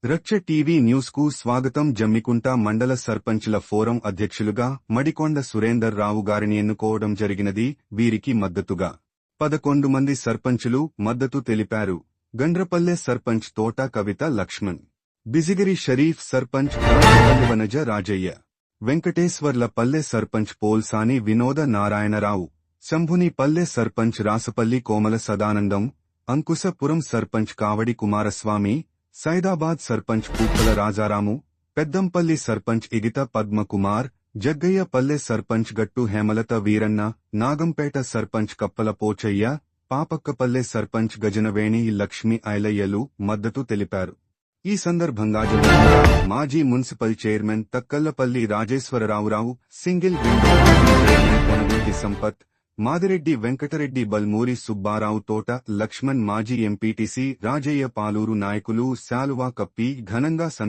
రచ్చ TV news కు స్వాగతం. జమ్మికుంట మండల సర్పంచ్ల ఫోరం అధ్యక్షులుగా మడికొండ సురేందర్ రావు గారిని ఎన్నుకోవడం జరిగినది. వీరికి మద్దతుగా 11 మంది సర్పంచులు మద్దతు తెలిపారు. గండ్రపల్లె సర్పంచ్ తోట కవిత లక్ష్మణ్, బిజిగిరి షరీఫ్ సర్పంచ్ వనజ రాజయ్య, వెంకటేశ్వర్ల పల్లె సర్పంచ్ పోల్సాని వినోద నారాయణరావు, శంభుని పల్లె సర్పంచ్ రాసపల్లి కోమల సదానందం, అంకుశపురం సర్పంచ్ కావడి కుమారస్వామి, సైదాబాద్ సర్పంచ్ పూక్కల రాజారాము, పెద్దంపల్లి సర్పంచ్ ఇగిత పద్మకుమార్, జగ్గయ్య పల్లె సర్పంచ్ గట్టు హేమలత వీరన్న, నాగంపేట సర్పంచ్ కప్పల పోచయ్య, పాపక్కపల్లె సర్పంచ్ గజనవేణి లక్ష్మి ఐలయ్యలు మద్దతు తెలిపారు. ఈ సందర్భంగా మాజీ municipal chairman Takkallapalli Rajeshwara Rao Rao, single window Konaguti Sampath, Madireddy Venkatareddy, Balmuri Subbarao, Thota Lakshman, మాజీ ఎంపీటీసీ రాజయ్య, పాలూరు నాయకులు శాలువా కప్పి ఘనంగా